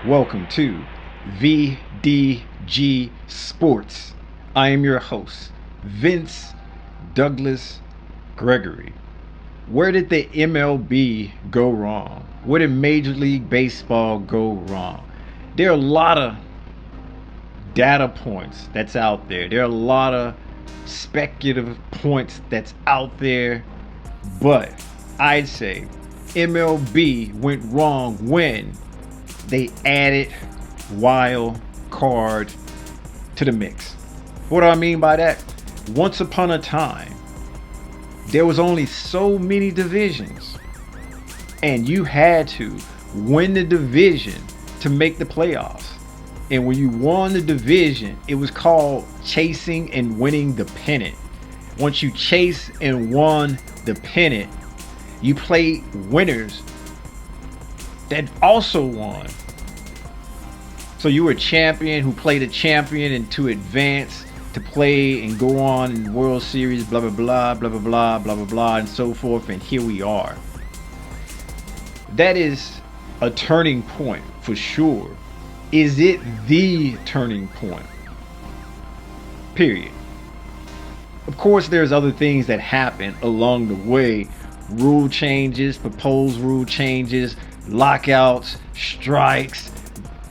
Welcome to VDG Sports. I am your host, Vince Douglas Gregory. Where did the MLB go wrong? Where did Major League Baseball go wrong? There are a lot of data points that's out there. There are a lot of speculative points that's out there. But I'd say MLB went wrong when they added wild card to the mix. What do I mean by that? Once upon a time, there was only so many divisions, and you had to win the division to make the playoffs. And when you won the division, it was called chasing and winning the pennant. Once you chase and won the pennant, you played winners that also won. So you were a champion who played a champion, and to advance to play and go on in the World Series, blah blah blah blah blah blah blah blah blah and so forth, and here we are. That is a turning point for sure. Is it the turning point? Period. Of course, there's other things that happen along the way. Rule changes, proposed rule changes, lockouts, strikes,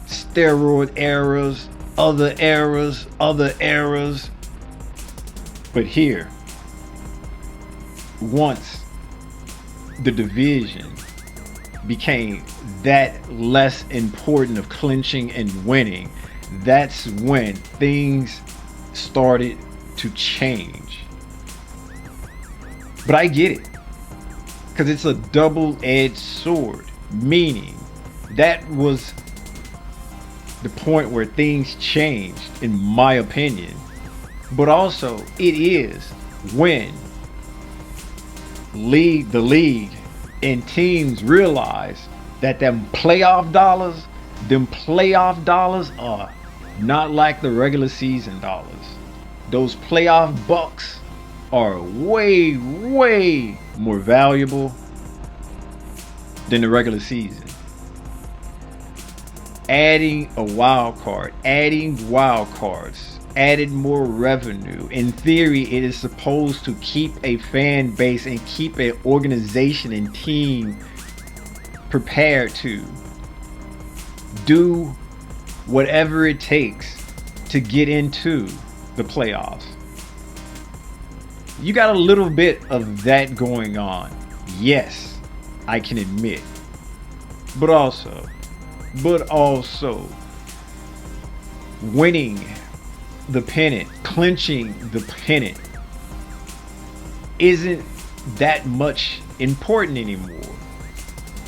steroid errors, other errors. But here, once the division became that less important of clinching and winning, that's when things started to change. But I get it, because it's a double-edged sword, meaning that was the point where things changed, in my opinion. But also, it is when the league and teams realize that them playoff dollars are not like the regular season dollars. Those playoff bucks are way more valuable than the regular season. Adding wild cards added more revenue. In theory, it is supposed to keep a fan base and keep an organization and team prepared to do whatever it takes to get into the playoffs. You got a little bit of that going on. Yes, I can admit. But also winning the pennant, clinching the pennant isn't that much important anymore.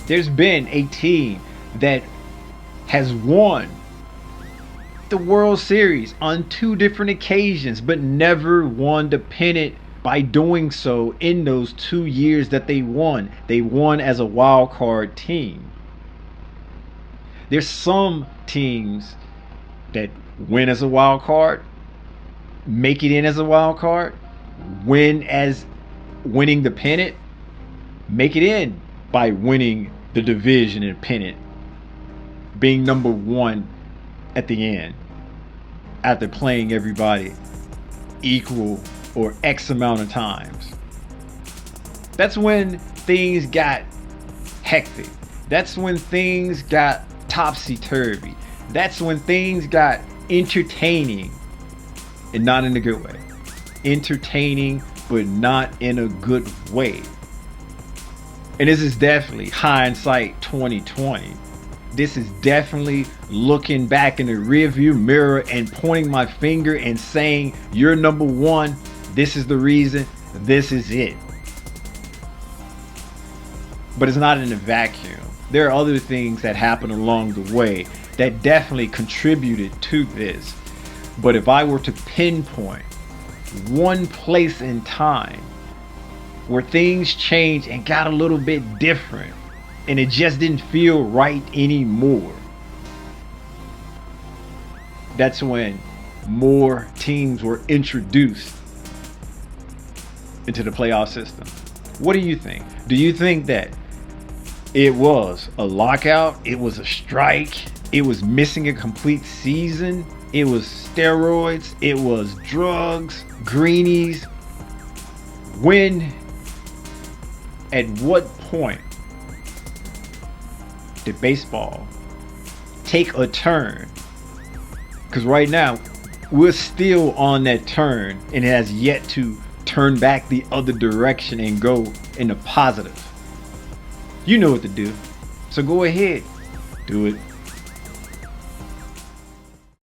There's been a team that has won the World Series on 2 different occasions, but never won the pennant by doing so in those 2 years that they won. They won as a wild card team. There's some teams that win as a wild card, make it in as a wild card, winning the pennant, make it in by winning the division and pennant, being number 1 at the end after playing everybody equal or X amount of times. That's when things got hectic. That's when things got topsy-turvy. That's when things got entertaining, and not in a good way. Entertaining, but not in a good way. And this is definitely hindsight 2020. This is definitely looking back in the rearview mirror and pointing my finger and saying, you're number 1. This is the reason. This is it. But it's not in a vacuum. There are other things that happen along the way that definitely contributed to this. But if I were to pinpoint one place in time where things changed and got a little bit different and it just didn't feel right anymore, that's when more teams were introduced into the playoff system. What do you think? Do you think that It was a lockout. It was a strike. It was missing a complete season. It was steroids. It was drugs, greenies. When, at what point did baseball take a turn? Because right now, we're still on that turn and it has yet to turn back the other direction and go in the positive. You know what to do. So go ahead. Do it.